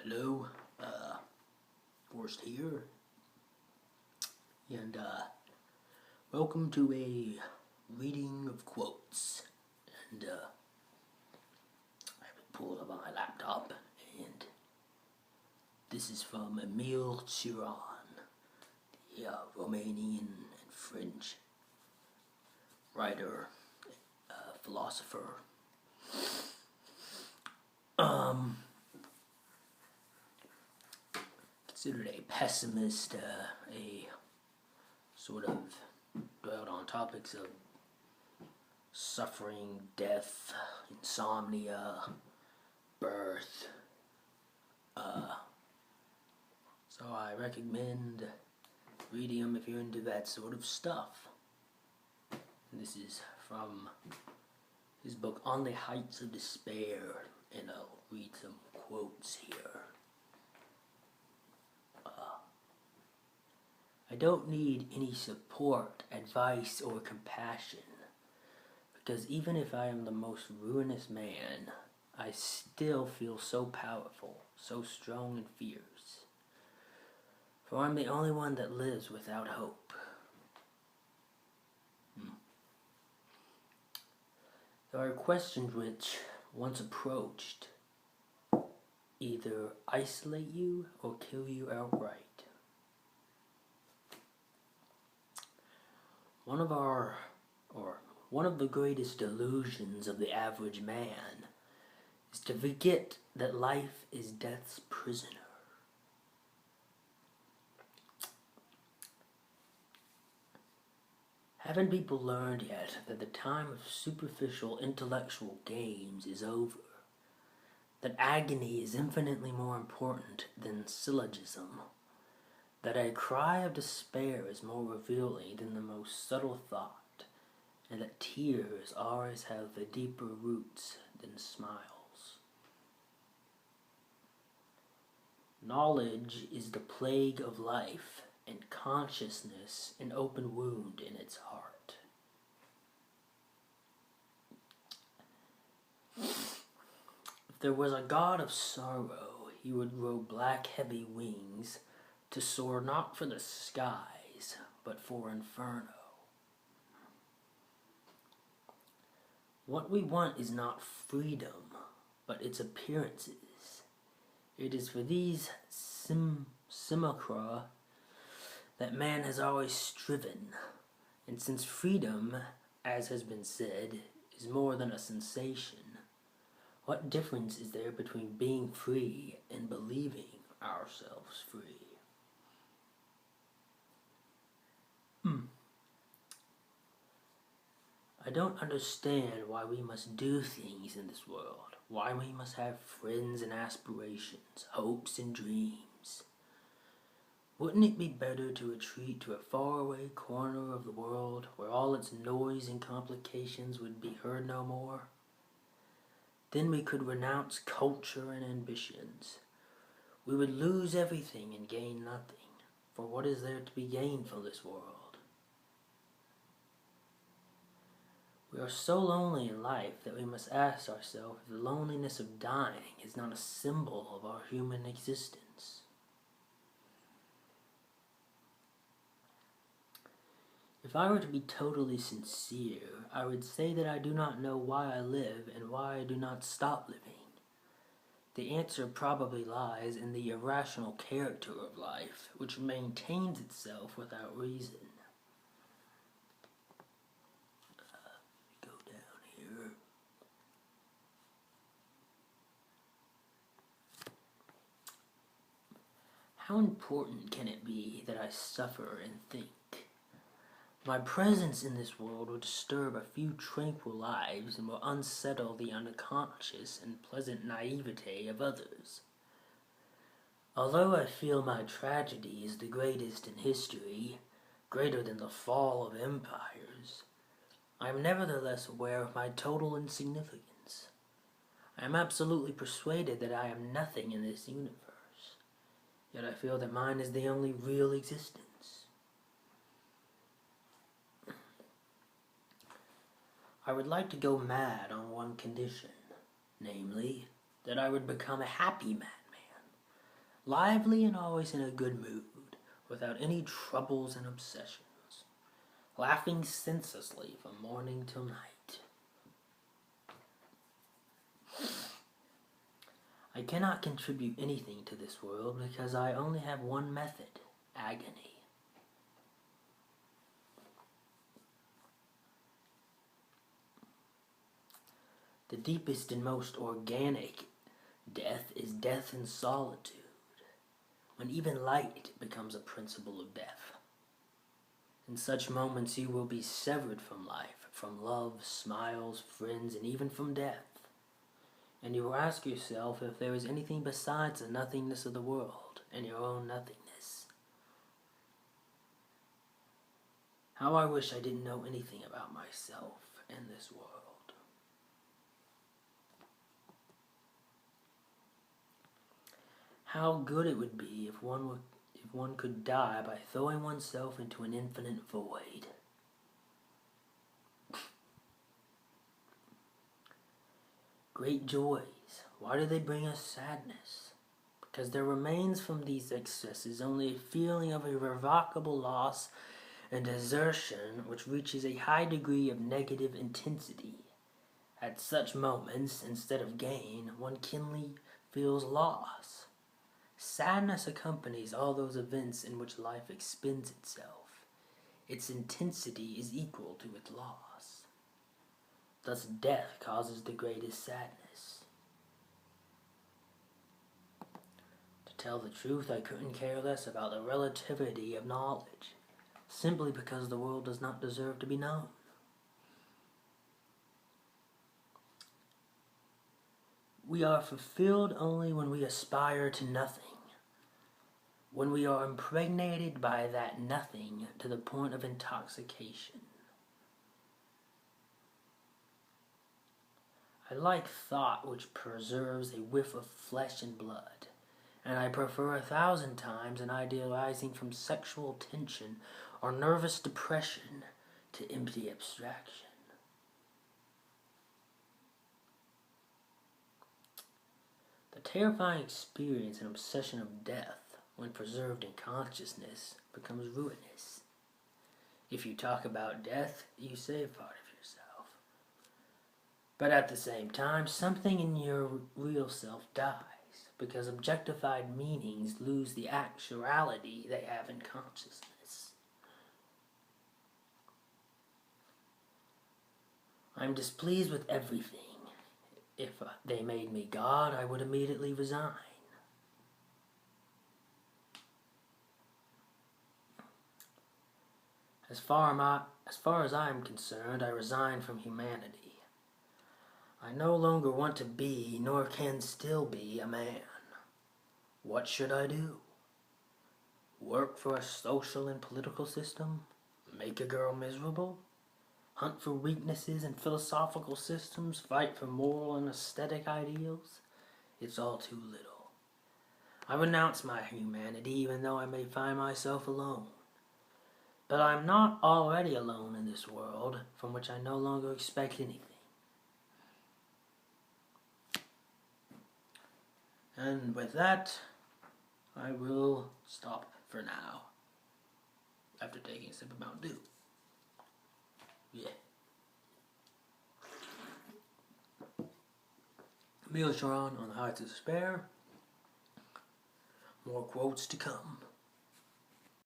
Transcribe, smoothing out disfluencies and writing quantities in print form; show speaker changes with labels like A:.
A: Hello, Forrest here, and welcome to a reading of quotes. And I pulled up on my laptop, and this is from Emil Cioran, the Romanian and French writer, philosopher. Considered a pessimist, a sort of dwelled on topics of suffering, death, insomnia, birth. So I recommend reading him if you're into that sort of stuff. And this is from his book On the Heights of Despair, and I'll read some quotes here. I don't need any support, advice, or compassion, because even if I am the most ruinous man, I still feel so powerful, so strong and fierce. For I'm the only one that lives without hope. There are questions which, once approached, either isolate you or kill you outright. One of the greatest delusions of the average man is to forget that life is death's prisoner. Haven't people learned yet that the time of superficial intellectual games is over? That agony is infinitely more important than syllogism? That a cry of despair is more revealing than the most subtle thought? And that tears always have the deeper roots than smiles? Knowledge is the plague of life, and consciousness an open wound in its heart. If there was a god of sorrow, he would grow black heavy wings to soar not for the skies, but for inferno. What we want is not freedom, but its appearances. It is for these simulacra that man has always striven, and since freedom, as has been said, is more than a sensation, what difference is there between being free and believing ourselves free? I don't understand why we must do things in this world, why we must have friends and aspirations, hopes and dreams. Wouldn't it be better to retreat to a faraway corner of the world where all its noise and complications would be heard no more? Then we could renounce culture and ambitions. We would lose everything and gain nothing, for what is there to be gained from this world? We are so lonely in life that we must ask ourselves if the loneliness of dying is not a symbol of our human existence. If I were to be totally sincere, I would say that I do not know why I live and why I do not stop living. The answer probably lies in the irrational character of life, which maintains itself without reason. How important can it be that I suffer and think? My presence in this world will disturb a few tranquil lives and will unsettle the unconscious and pleasant naivete of others. Although I feel my tragedy is the greatest in history, greater than the fall of empires, I am nevertheless aware of my total insignificance. I am absolutely persuaded that I am nothing in this universe. Yet I feel that mine is the only real existence. I would like to go mad on one condition, namely, that I would become a happy madman, lively and always in a good mood, without any troubles and obsessions, laughing senselessly from morning till night. I cannot contribute anything to this world because I only have one method: agony. The deepest and most organic death is death in solitude, when even light becomes a principle of death. In such moments you will be severed from life, from love, smiles, friends, and even from death. And you will ask yourself if there is anything besides the nothingness of the world and your own nothingness. How I wish I didn't know anything about myself and this world. How good it would be if one could die by throwing oneself into an infinite void. Great joys, why do they bring us sadness? Because there remains from these excesses only a feeling of irrevocable loss and desertion which reaches a high degree of negative intensity. At such moments, instead of gain, one keenly feels loss. Sadness accompanies all those events in which life expends itself. Its intensity is equal to its loss. Thus death causes the greatest sadness. To tell the truth, I couldn't care less about the relativity of knowledge, simply because the world does not deserve to be known. We are fulfilled only when we aspire to nothing, when we are impregnated by that nothing to the point of intoxication. I like thought which preserves a whiff of flesh and blood, and I prefer 1,000 times an idea arising from sexual tension or nervous depression to empty abstraction. The terrifying experience and obsession of death, when preserved in consciousness, becomes ruinous. If you talk about death, you save part of yourself. But at the same time, something in your real self dies, because objectified meanings lose the actuality they have in consciousness. I'm displeased with everything. If they made me God, I would immediately resign. As far as I am concerned, I resign from humanity. I no longer want to be, nor can still be, a man. What should I do? Work for a social and political system? Make a girl miserable? Hunt for weaknesses in philosophical systems? Fight for moral and aesthetic ideals? It's all too little. I renounce my humanity even though I may find myself alone. But I'm not already alone in this world, from which I no longer expect anything. And with that, I will stop for now, after taking a sip of Mountain Dew. Yeah. Emil Cioran on the Heights of Despair. More quotes to come.